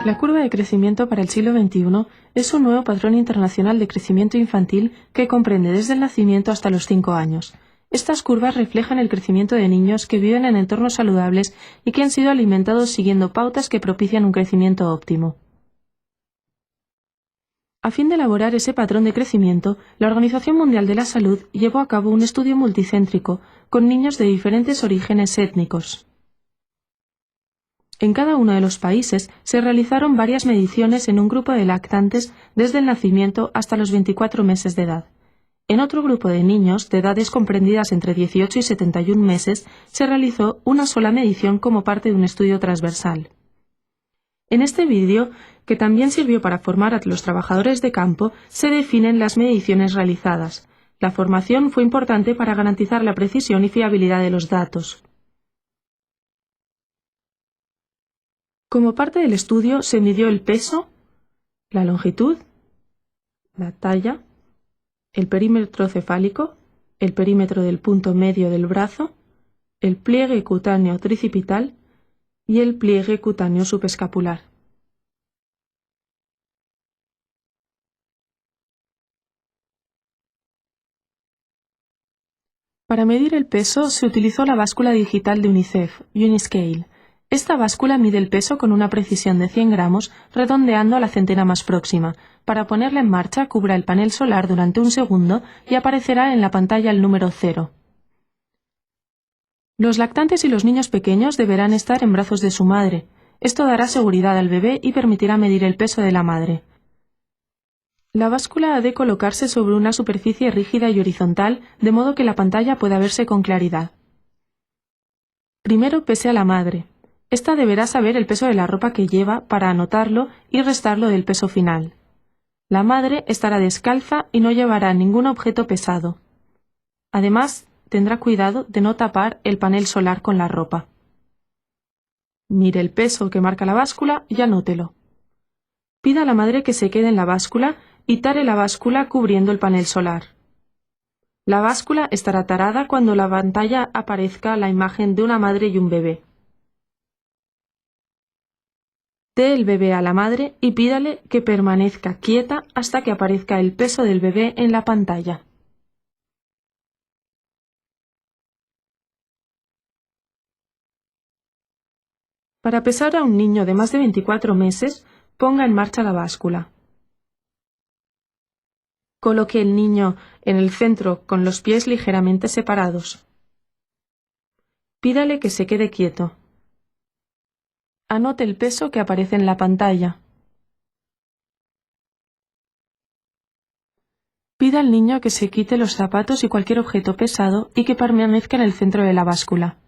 La curva de crecimiento para el siglo XXI es un nuevo patrón internacional de crecimiento infantil que comprende desde el nacimiento hasta los 5 años. Estas curvas reflejan el crecimiento de niños que viven en entornos saludables y que han sido alimentados siguiendo pautas que propician un crecimiento óptimo. A fin de elaborar ese patrón de crecimiento, la Organización Mundial de la Salud llevó a cabo un estudio multicéntrico con niños de diferentes orígenes étnicos. En cada uno de los países se realizaron varias mediciones en un grupo de lactantes desde el nacimiento hasta los 24 meses de edad. En otro grupo de niños, de edades comprendidas entre 18 y 71 meses, se realizó una sola medición como parte de un estudio transversal. En este vídeo, que también sirvió para formar a los trabajadores de campo, se definen las mediciones realizadas. La formación fue importante para garantizar la precisión y fiabilidad de los datos. Como parte del estudio se midió el peso, la longitud, la talla, el perímetro cefálico, el perímetro del punto medio del brazo, el pliegue cutáneo tricipital y el pliegue cutáneo subescapular. Para medir el peso se utilizó la báscula digital de UNICEF, Uniscale. Esta báscula mide el peso con una precisión de 100 gramos, redondeando a la centena más próxima. Para ponerla en marcha, cubra el panel solar durante un segundo y aparecerá en la pantalla el número 0. Los lactantes y los niños pequeños deberán estar en brazos de su madre. Esto dará seguridad al bebé y permitirá medir el peso de la madre. La báscula ha de colocarse sobre una superficie rígida y horizontal, de modo que la pantalla pueda verse con claridad. Primero pese a la madre. Esta deberá saber el peso de la ropa que lleva para anotarlo y restarlo del peso final. La madre estará descalza y no llevará ningún objeto pesado. Además, tendrá cuidado de no tapar el panel solar con la ropa. Mire el peso que marca la báscula y anótelo. Pida a la madre que se quede en la báscula y tare la báscula cubriendo el panel solar. La báscula estará tarada cuando la pantalla aparezca la imagen de una madre y un bebé. Dé el bebé a la madre y pídale que permanezca quieta hasta que aparezca el peso del bebé en la pantalla. Para pesar a un niño de más de 24 meses, ponga en marcha la báscula. Coloque el niño en el centro con los pies ligeramente separados. Pídale que se quede quieto. Anote el peso que aparece en la pantalla. Pida al niño que se quite los zapatos y cualquier objeto pesado y que permanezca en el centro de la báscula.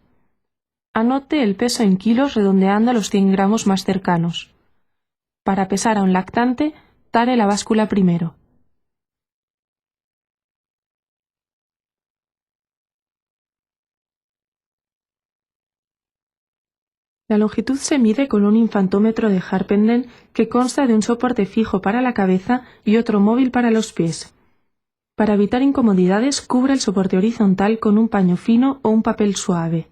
Anote el peso en kilos redondeando a los 100 gramos más cercanos. Para pesar a un lactante, tare la báscula primero. La longitud se mide con un infantómetro de Harpenden que consta de un soporte fijo para la cabeza y otro móvil para los pies. Para evitar incomodidades, cubra el soporte horizontal con un paño fino o un papel suave.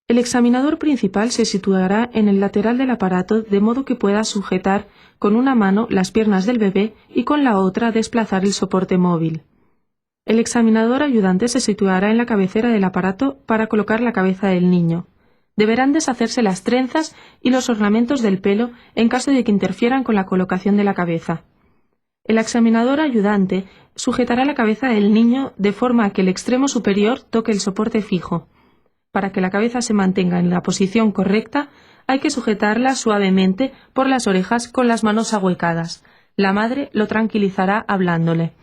El examinador principal se situará en el lateral del aparato de modo que pueda sujetar con una mano las piernas del bebé y con la otra desplazar el soporte móvil. El examinador ayudante se situará en la cabecera del aparato para colocar la cabeza del niño. Deberán deshacerse las trenzas y los ornamentos del pelo en caso de que interfieran con la colocación de la cabeza. El examinador ayudante sujetará la cabeza del niño de forma que el extremo superior toque el soporte fijo. Para que la cabeza se mantenga en la posición correcta, hay que sujetarla suavemente por las orejas con las manos ahuecadas. La madre lo tranquilizará hablándole.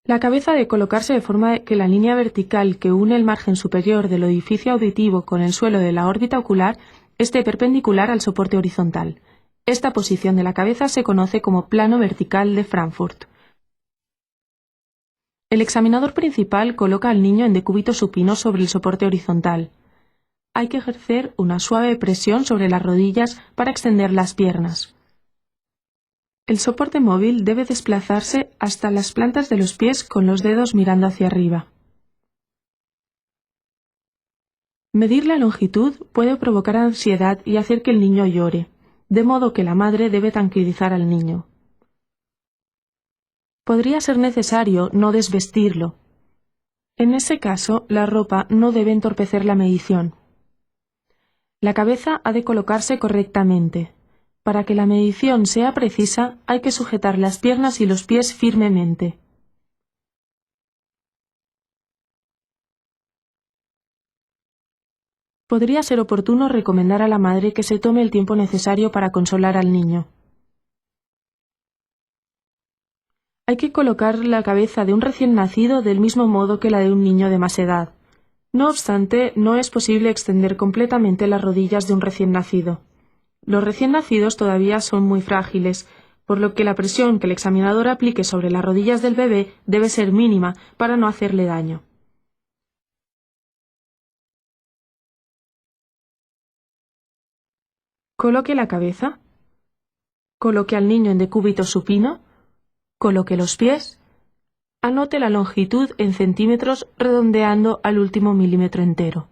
La cabeza ha de colocarse de forma que la línea vertical que une el margen superior del orificio auditivo con el suelo de la órbita ocular esté perpendicular al soporte horizontal. Esta posición de la cabeza se conoce como plano vertical de Frankfurt. El examinador principal coloca al niño en decúbito supino sobre el soporte horizontal. Hay que ejercer una suave presión sobre las rodillas para extender las piernas. El soporte móvil debe desplazarse hasta las plantas de los pies con los dedos mirando hacia arriba. Medir la longitud puede provocar ansiedad y hacer que el niño llore, de modo que la madre debe tranquilizar al niño. Podría ser necesario no desvestirlo. En ese caso, la ropa no debe entorpecer la medición. La cabeza ha de colocarse correctamente. Para que la medición sea precisa, hay que sujetar las piernas y los pies firmemente. Podría ser oportuno recomendar a la madre que se tome el tiempo necesario para consolar al niño. Hay que colocar la cabeza de un recién nacido del mismo modo que la de un niño de más edad. No obstante, no es posible extender completamente las rodillas de un recién nacido. Los recién nacidos todavía son muy frágiles, por lo que la presión que el examinador aplique sobre las rodillas del bebé debe ser mínima para no hacerle daño. Coloque la cabeza. Coloque al niño en decúbito supino. Coloque los pies. Anote la longitud en centímetros redondeando al último milímetro entero.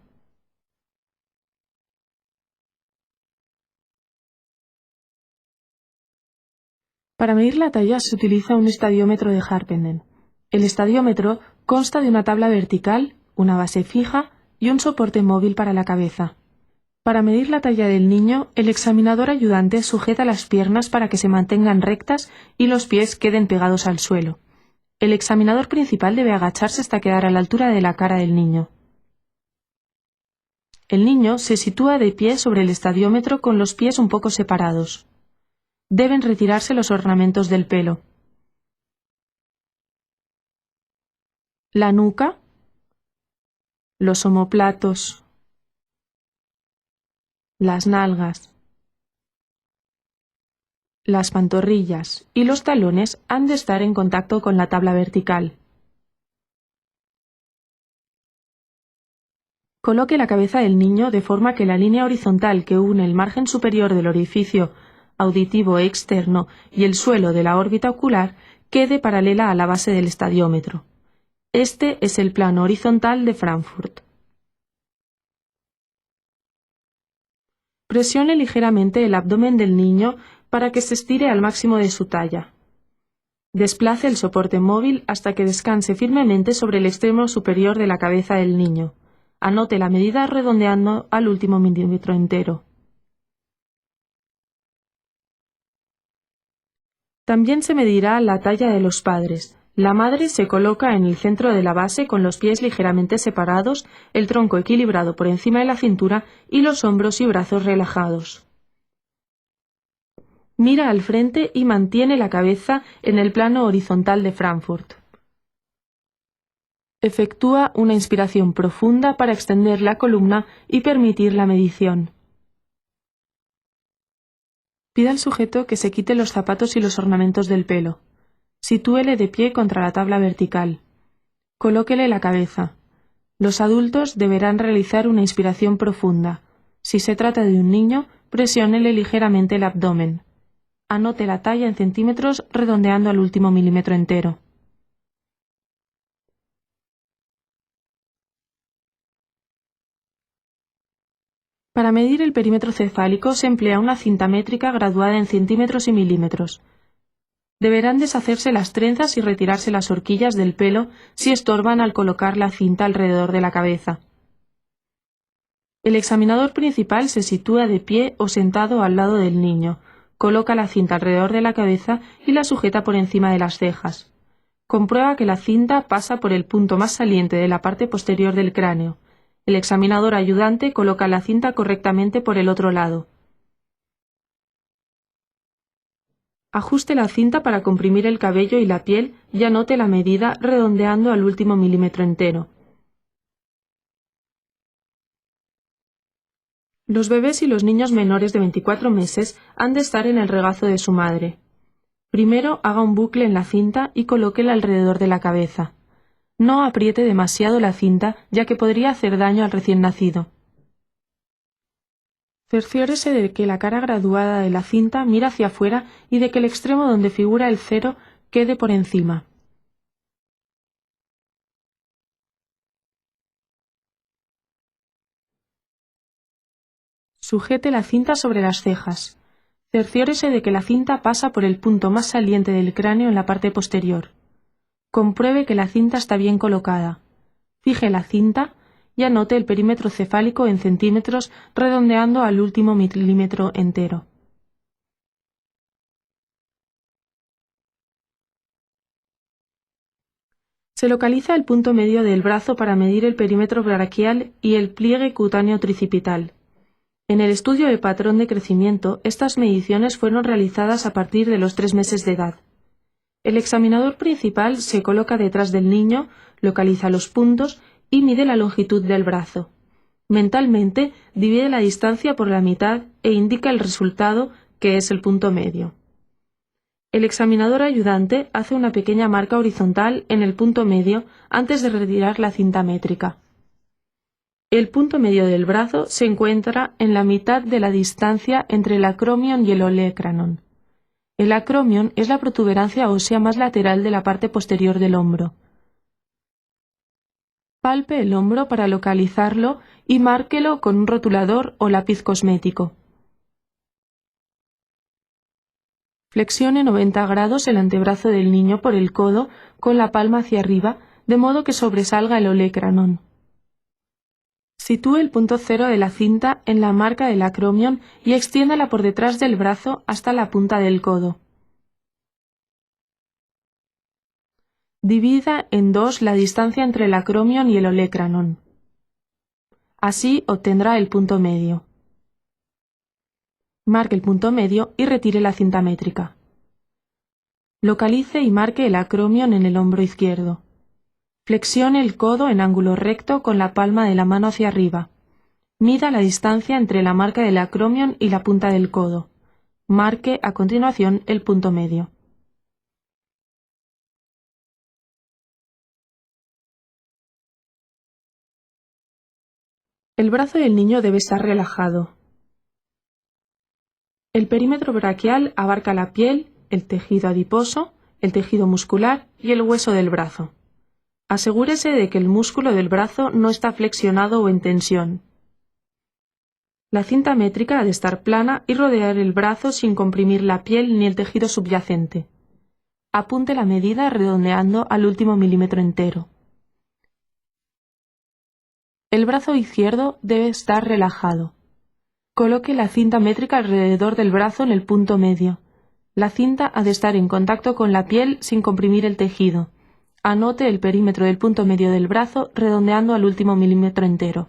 Para medir la talla se utiliza un estadiómetro de Harpenden. El estadiómetro consta de una tabla vertical, una base fija y un soporte móvil para la cabeza. Para medir la talla del niño, el examinador ayudante sujeta las piernas para que se mantengan rectas y los pies queden pegados al suelo. El examinador principal debe agacharse hasta quedar a la altura de la cara del niño. El niño se sitúa de pie sobre el estadiómetro con los pies un poco separados. Deben retirarse los ornamentos del pelo. La nuca, los omóplatos, las nalgas, las pantorrillas y los talones han de estar en contacto con la tabla vertical. Coloque la cabeza del niño de forma que la línea horizontal que une el margen superior del orificio auditivo externo y el suelo de la órbita ocular quede paralela a la base del estadiómetro. Este es el plano horizontal de Frankfurt. Presione ligeramente el abdomen del niño para que se estire al máximo de su talla. Desplace el soporte móvil hasta que descanse firmemente sobre el extremo superior de la cabeza del niño. Anote la medida redondeando al último milímetro entero. También se medirá la talla de los padres. La madre se coloca en el centro de la base con los pies ligeramente separados, el tronco equilibrado por encima de la cintura y los hombros y brazos relajados. Mira al frente y mantiene la cabeza en el plano horizontal de Frankfurt. Efectúa una inspiración profunda para extender la columna y permitir la medición. Pida al sujeto que se quite los zapatos y los ornamentos del pelo. Sitúele de pie contra la tabla vertical. Colóquele la cabeza. Los adultos deberán realizar una inspiración profunda. Si se trata de un niño, presiónele ligeramente el abdomen. Anote la talla en centímetros redondeando al último milímetro entero. Para medir el perímetro cefálico se emplea una cinta métrica graduada en centímetros y milímetros. Deberán deshacerse las trenzas y retirarse las horquillas del pelo si estorban al colocar la cinta alrededor de la cabeza. El examinador principal se sitúa de pie o sentado al lado del niño, coloca la cinta alrededor de la cabeza y la sujeta por encima de las cejas. Comprueba que la cinta pasa por el punto más saliente de la parte posterior del cráneo. El examinador ayudante coloca la cinta correctamente por el otro lado. Ajuste la cinta para comprimir el cabello y la piel y anote la medida redondeando al último milímetro entero. Los bebés y los niños menores de 24 meses han de estar en el regazo de su madre. Primero haga un bucle en la cinta y colóquela alrededor de la cabeza. No apriete demasiado la cinta, ya que podría hacer daño al recién nacido. Cerciórese de que la cara graduada de la cinta mira hacia afuera y de que el extremo donde figura el cero quede por encima. Sujete la cinta sobre las cejas. Cerciórese de que la cinta pasa por el punto más saliente del cráneo en la parte posterior. Compruebe que la cinta está bien colocada. Fije la cinta y anote el perímetro cefálico en centímetros, redondeando al último milímetro entero. Se localiza el punto medio del brazo para medir el perímetro braquial y el pliegue cutáneo tricipital. En el estudio de patrón de crecimiento, estas mediciones fueron realizadas a partir de los 3 meses de edad. El examinador principal se coloca detrás del niño, localiza los puntos y mide la longitud del brazo. Mentalmente, divide la distancia por la mitad e indica el resultado, que es el punto medio. El examinador ayudante hace una pequeña marca horizontal en el punto medio antes de retirar la cinta métrica. El punto medio del brazo se encuentra en la mitad de la distancia entre el acromion y el olecranon. El acromion es la protuberancia ósea más lateral de la parte posterior del hombro. Palpe el hombro para localizarlo y márquelo con un rotulador o lápiz cosmético. Flexione 90 grados el antebrazo del niño por el codo con la palma hacia arriba, de modo que sobresalga el olecranon. Sitúe el punto cero de la cinta en la marca del acromion y extiéndala por detrás del brazo hasta la punta del codo. Divida en 2 la distancia entre el acromion y el olecranon. Así obtendrá el punto medio. Marque el punto medio y retire la cinta métrica. Localice y marque el acromion en el hombro izquierdo. Flexione el codo en ángulo recto con la palma de la mano hacia arriba. Mida la distancia entre la marca del acromion y la punta del codo. Marque a continuación el punto medio. El brazo del niño debe estar relajado. El perímetro braquial abarca la piel, el tejido adiposo, el tejido muscular y el hueso del brazo. Asegúrese de que el músculo del brazo no está flexionado o en tensión. La cinta métrica ha de estar plana y rodear el brazo sin comprimir la piel ni el tejido subyacente. Apunte la medida redondeando al último milímetro entero. El brazo izquierdo debe estar relajado. Coloque la cinta métrica alrededor del brazo en el punto medio. La cinta ha de estar en contacto con la piel sin comprimir el tejido. Anote el perímetro del punto medio del brazo redondeando al último milímetro entero.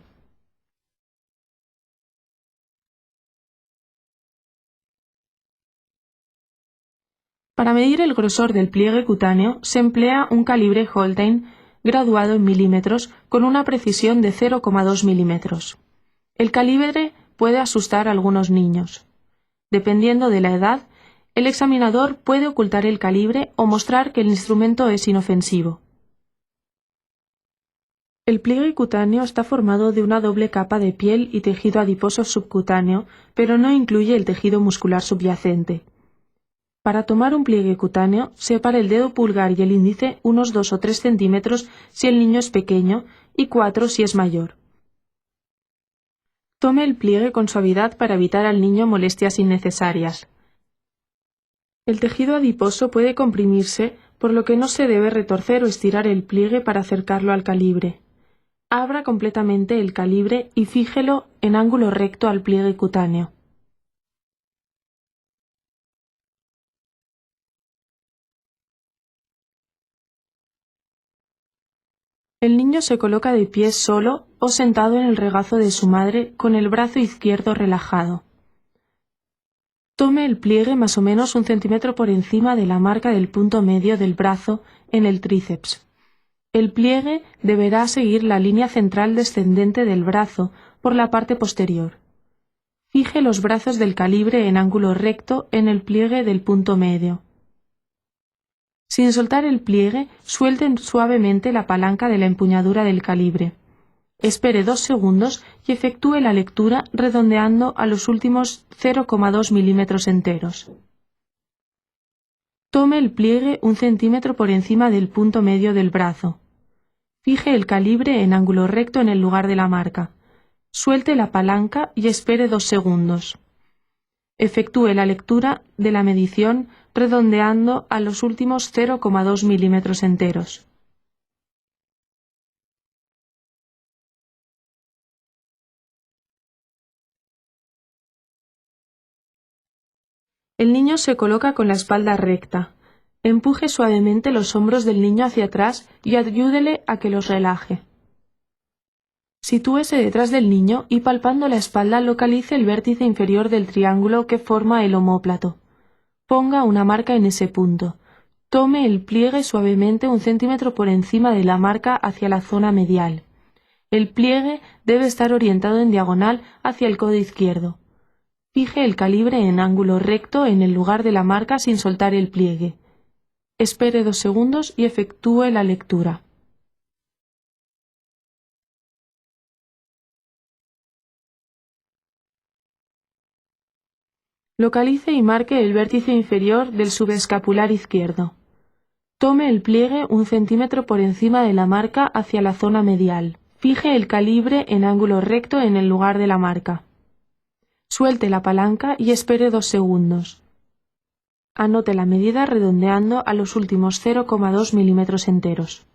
Para medir el grosor del pliegue cutáneo se emplea un calibre Holstein graduado en milímetros con una precisión de 0,2 milímetros. El calibre puede asustar a algunos niños. Dependiendo de la edad, el examinador puede ocultar el calibre o mostrar que el instrumento es inofensivo. El pliegue cutáneo está formado de una doble capa de piel y tejido adiposo subcutáneo, pero no incluye el tejido muscular subyacente. Para tomar un pliegue cutáneo, separe el dedo pulgar y el índice unos 2 o 3 centímetros si el niño es pequeño y 4 si es mayor. Tome el pliegue con suavidad para evitar al niño molestias innecesarias. El tejido adiposo puede comprimirse, por lo que no se debe retorcer o estirar el pliegue para acercarlo al calibre. Abra completamente el calibre y fíjelo en ángulo recto al pliegue cutáneo. El niño se coloca de pie solo o sentado en el regazo de su madre con el brazo izquierdo relajado. Tome el pliegue más o menos 1 centímetro por encima de la marca del punto medio del brazo en el tríceps. El pliegue deberá seguir la línea central descendente del brazo por la parte posterior. Fije los brazos del calibre en ángulo recto en el pliegue del punto medio. Sin soltar el pliegue, suelten suavemente la palanca de la empuñadura del calibre. Espere 2 segundos y efectúe la lectura redondeando a los últimos 0,2 milímetros enteros. Tome el pliegue 1 centímetro por encima del punto medio del brazo. Fije el calibre en ángulo recto en el lugar de la marca. Suelte la palanca y espere 2 segundos. Efectúe la lectura de la medición redondeando a los últimos 0,2 milímetros enteros. El niño se coloca con la espalda recta. Empuje suavemente los hombros del niño hacia atrás y ayúdele a que los relaje. Sitúese detrás del niño y palpando la espalda localice el vértice inferior del triángulo que forma el omóplato. Ponga una marca en ese punto. Tome el pliegue suavemente 1 centímetro por encima de la marca hacia la zona medial. El pliegue debe estar orientado en diagonal hacia el codo izquierdo. Fije el calibre en ángulo recto en el lugar de la marca sin soltar el pliegue. Espere 2 segundos y efectúe la lectura. Localice y marque el vértice inferior del subescapular izquierdo. Tome el pliegue 1 centímetro por encima de la marca hacia la zona medial. Fije el calibre en ángulo recto en el lugar de la marca. Suelte la palanca y espere 2 segundos. Anote la medida redondeando a los últimos 0,2 milímetros enteros.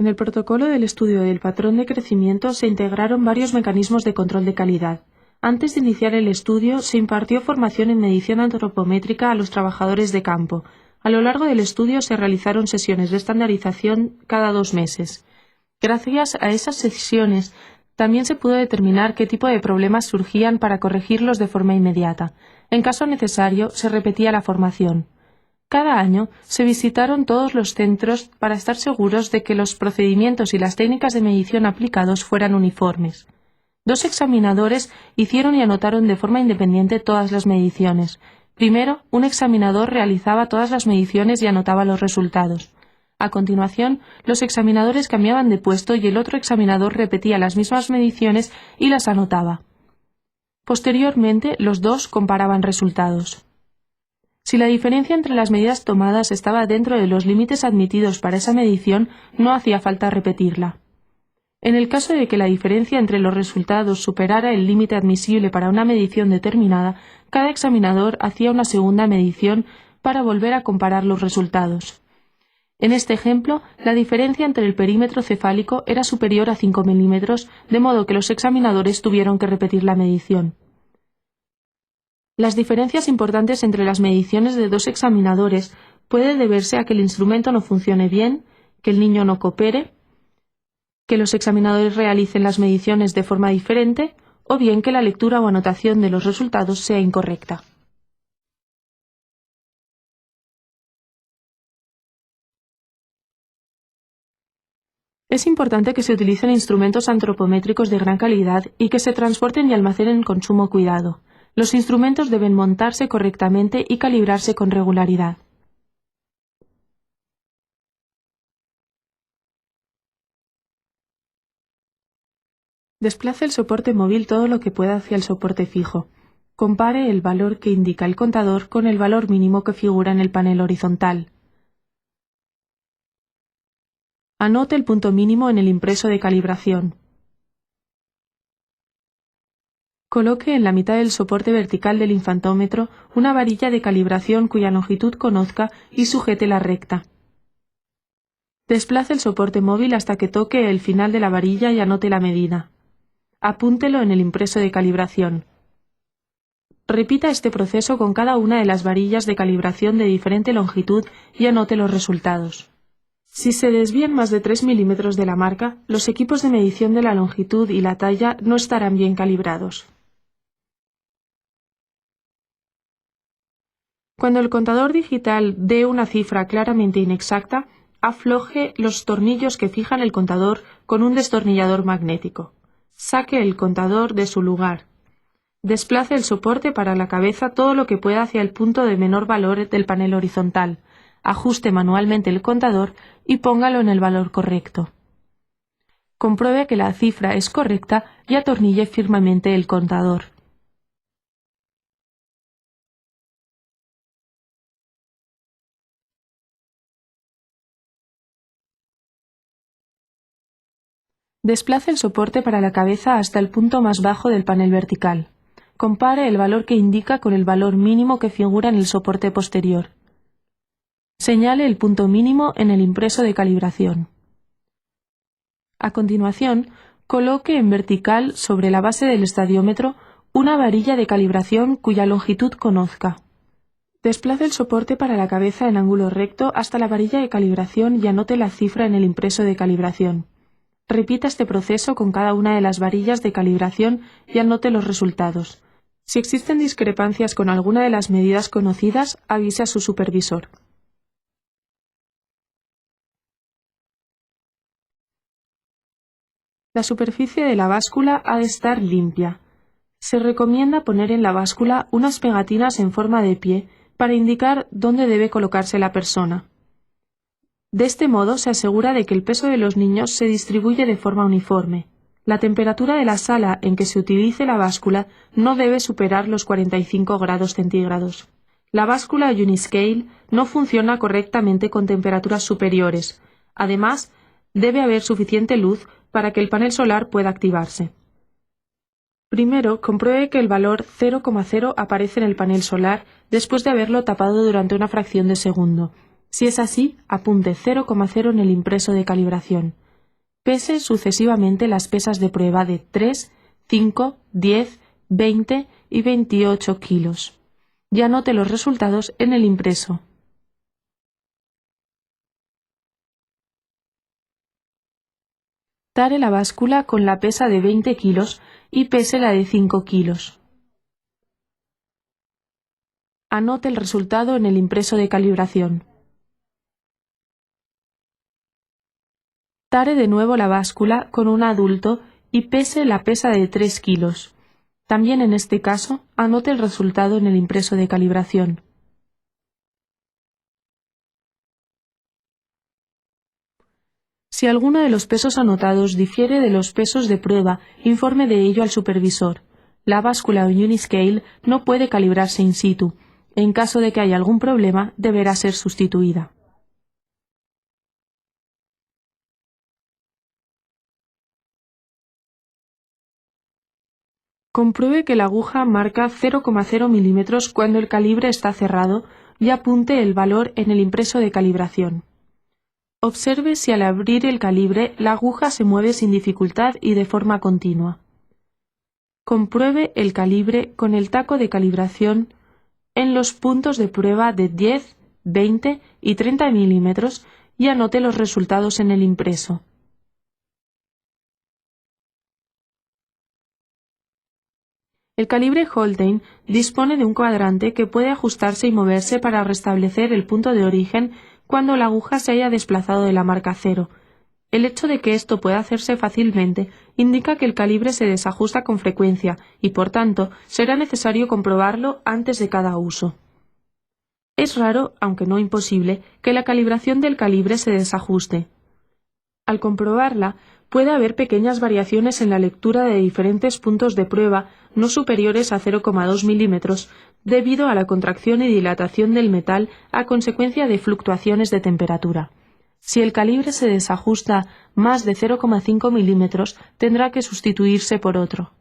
En el protocolo del estudio del patrón de crecimiento se integraron varios mecanismos de control de calidad. Antes de iniciar el estudio, se impartió formación en medición antropométrica a los trabajadores de campo. A lo largo del estudio se realizaron sesiones de estandarización cada 2 meses. Gracias a esas sesiones, también se pudo determinar qué tipo de problemas surgían para corregirlos de forma inmediata. En caso necesario, se repetía la formación. Cada año se visitaron todos los centros para estar seguros de que los procedimientos y las técnicas de medición aplicados fueran uniformes. 2 examinadores hicieron y anotaron de forma independiente todas las mediciones. Primero, un examinador realizaba todas las mediciones y anotaba los resultados. A continuación, los examinadores cambiaban de puesto y el otro examinador repetía las mismas mediciones y las anotaba. Posteriormente, los 2 comparaban resultados. Si la diferencia entre las medidas tomadas estaba dentro de los límites admitidos para esa medición, no hacía falta repetirla. En el caso de que la diferencia entre los resultados superara el límite admisible para una medición determinada, cada examinador hacía una segunda medición para volver a comparar los resultados. En este ejemplo, la diferencia entre el perímetro cefálico era superior a 5 milímetros, de modo que los examinadores tuvieron que repetir la medición. Las diferencias importantes entre las mediciones de 2 examinadores puede deberse a que el instrumento no funcione bien, que el niño no coopere, que los examinadores realicen las mediciones de forma diferente, o bien que la lectura o anotación de los resultados sea incorrecta. Es importante que se utilicen instrumentos antropométricos de gran calidad y que se transporten y almacenen con sumo cuidado. Los instrumentos deben montarse correctamente y calibrarse con regularidad. Desplace el soporte móvil todo lo que pueda hacia el soporte fijo. Compare el valor que indica el contador con el valor mínimo que figura en el panel horizontal. Anote el punto mínimo en el impreso de calibración. Coloque en la mitad del soporte vertical del infantómetro una varilla de calibración cuya longitud conozca y sujétela recta. Desplace el soporte móvil hasta que toque el final de la varilla y anote la medida. Apúntelo en el impreso de calibración. Repita este proceso con cada una de las varillas de calibración de diferente longitud y anote los resultados. Si se desvían más de 3 milímetros de la marca, los equipos de medición de la longitud y la talla no estarán bien calibrados. Cuando el contador digital dé una cifra claramente inexacta, afloje los tornillos que fijan el contador con un destornillador magnético. Saque el contador de su lugar. Desplace el soporte para la cabeza todo lo que pueda hacia el punto de menor valor del panel horizontal. Ajuste manualmente el contador y póngalo en el valor correcto. Compruebe que la cifra es correcta y atornille firmemente el contador. Desplace el soporte para la cabeza hasta el punto más bajo del panel vertical. Compare el valor que indica con el valor mínimo que figura en el soporte posterior. Señale el punto mínimo en el impreso de calibración. A continuación, coloque en vertical sobre la base del estadiómetro una varilla de calibración cuya longitud conozca. Desplace el soporte para la cabeza en ángulo recto hasta la varilla de calibración y anote la cifra en el impreso de calibración. Repita este proceso con cada una de las varillas de calibración y anote los resultados. Si existen discrepancias con alguna de las medidas conocidas, avise a su supervisor. La superficie de la báscula ha de estar limpia. Se recomienda poner en la báscula unas pegatinas en forma de pie para indicar dónde debe colocarse la persona. De este modo se asegura de que el peso de los niños se distribuye de forma uniforme. La temperatura de la sala en que se utilice la báscula no debe superar los 45 grados centígrados. La báscula Uniscale no funciona correctamente con temperaturas superiores. Además, debe haber suficiente luz para que el panel solar pueda activarse. Primero, compruebe que el valor 0,0 aparece en el panel solar después de haberlo tapado durante una fracción de segundo. Si es así, apunte 0,0 en el impreso de calibración. Pese sucesivamente las pesas de prueba de 3, 5, 10, 20 y 28 kilos. Y anote los resultados en el impreso. Tare la báscula con la pesa de 20 kilos y pese la de 5 kilos. Anote el resultado en el impreso de calibración. Tare de nuevo la báscula con un adulto y pese la pesa de 3 kilos. También en este caso, anote el resultado en el impreso de calibración. Si alguno de los pesos anotados difiere de los pesos de prueba, informe de ello al supervisor. La báscula o Uniscale no puede calibrarse in situ. En caso de que haya algún problema, deberá ser sustituida. Compruebe que la aguja marca 0,0 milímetros cuando el calibre está cerrado y apunte el valor en el impreso de calibración. Observe si al abrir el calibre la aguja se mueve sin dificultad y de forma continua. Compruebe el calibre con el taco de calibración en los puntos de prueba de 10, 20 y 30 milímetros y anote los resultados en el impreso. El calibre Holstein dispone de un cuadrante que puede ajustarse y moverse para restablecer el punto de origen cuando la aguja se haya desplazado de la marca 0. El hecho de que esto pueda hacerse fácilmente indica que el calibre se desajusta con frecuencia y, por tanto, será necesario comprobarlo antes de cada uso. Es raro, aunque no imposible, que la calibración del calibre se desajuste. Al comprobarla, puede haber pequeñas variaciones en la lectura de diferentes puntos de prueba no superiores a 0,2 milímetros debido a la contracción y dilatación del metal a consecuencia de fluctuaciones de temperatura. Si el calibre se desajusta más de 0,5 milímetros, tendrá que sustituirse por otro.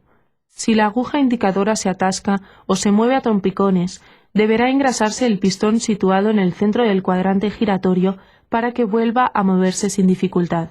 Si la aguja indicadora se atasca o se mueve a trompicones, deberá engrasarse el pistón situado en el centro del cuadrante giratorio para que vuelva a moverse sin dificultad.